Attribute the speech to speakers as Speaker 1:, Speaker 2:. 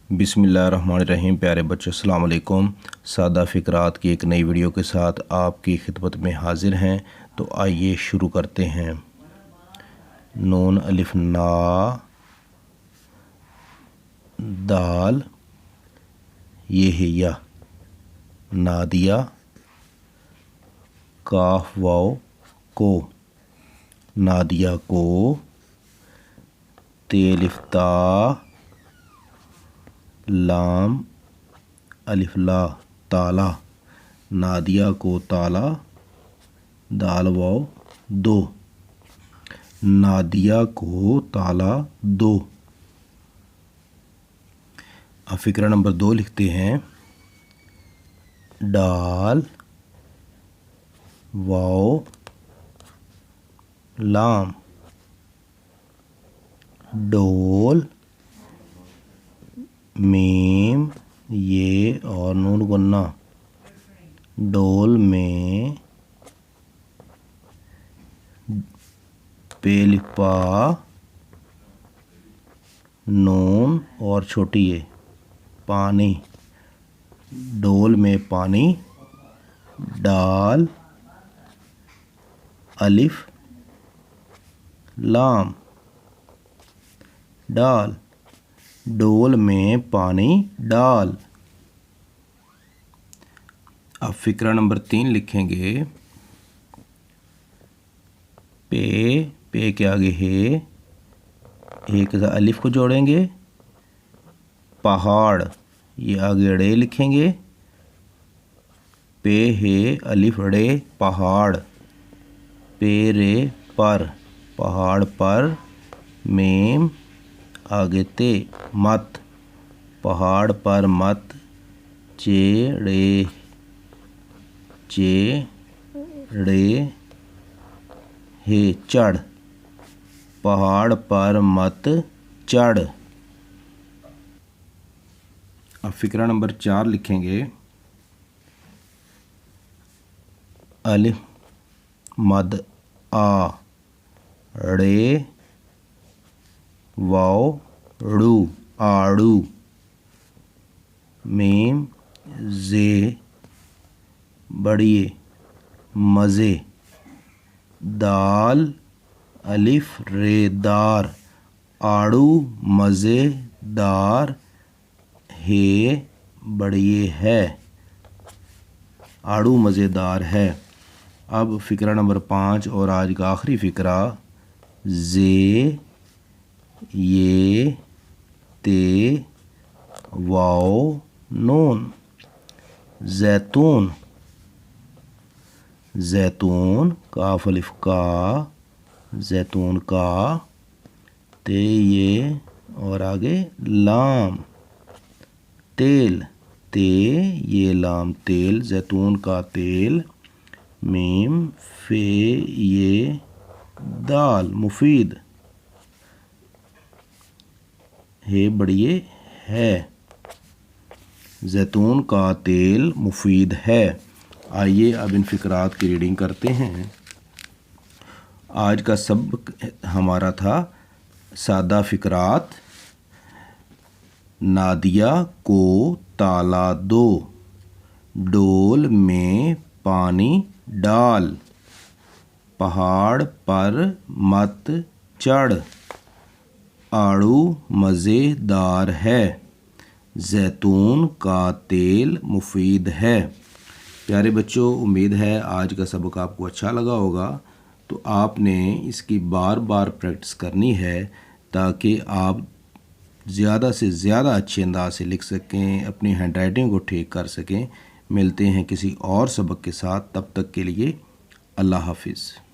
Speaker 1: बिस्मिल्लाहिर्रहमानिर्रहीम। प्यारे बच्चों अस्सलाम वालेकुम। सादा फ़िक्रात की एक नई वीडियो के साथ आपकी खिदमत में हाजिर हैं। तो आइए शुरू करते हैं। नून अलिफ ना, दाल ये है या, नादिया, काफ वाव को, नादिया को, तेलिफ्ता, लाम अलिफ ला, ताला, नादिया को ताला, दाल वाव दो, नादिया को ताला दो। अब फ़िक्रा नंबर 2 लिखते हैं। डाल वाव लाम, डोल मीम ये और नून गुन्ना, डोल में पेलिफा नून और छोटी ये पानी, डोल में पानी, डाल अलिफ लाम, डाल, डोल में पानी डाल। अब फ़िक्रा नंबर 3 लिखेंगे। पे के आगे है, एक अलिफ को जोड़ेंगे, पहाड़ ये आगे ड़े लिखेंगे, पे है अलिफ ड़े पहाड़, पे रे पर पहाड़ पर, मीम आगे ते मत पहाड़ पर मत, चे ड़े हे चढ़ पहाड़ पर मत चढ़। अब फ़िक्रा नंबर 4 लिखेंगे। अलिफ मद आ, ड़े वाव ड़ू आड़ू, मीम जे बड़िए मज़े, दाल अलिफ रे दार, आड़ू मज़ेदार, हे बड़िए है, आड़ू मज़ेदार है। अब फ़िक्रा नंबर 5 और आज का आखिरी फ़िक्रा। जे ये ते वाव नून, जैतून, जैतून काफ अलिफ का, जैतून का, ते ये और आगे लाम, तेल, ते ये लाम तेल, जैतून का तेल, मीम फे ये दाल मुफीद, हे बढ़िए है, जैतून का तेल मुफीद है। आइए अब इन फ़िक्रात की रीडिंग करते हैं। आज का सबक हमारा था सादा फ़िक्रात। नादिया को ताला दो, डोल में पानी डाल, पहाड़ पर मत चढ़, आड़ू मज़ेदार है, जैतून का तेल मुफीद है। प्यारे बच्चों, उम्मीद है आज का सबक आपको अच्छा लगा होगा। तो आपने इसकी बार बार प्रैक्टिस करनी है ताकि आप ज़्यादा से ज़्यादा अच्छे अंदाज से लिख सकें, अपनी हैंड राइटिंग को ठीक कर सकें। मिलते हैं किसी और सबक के साथ, तब तक के लिए अल्लाह हाफिज़।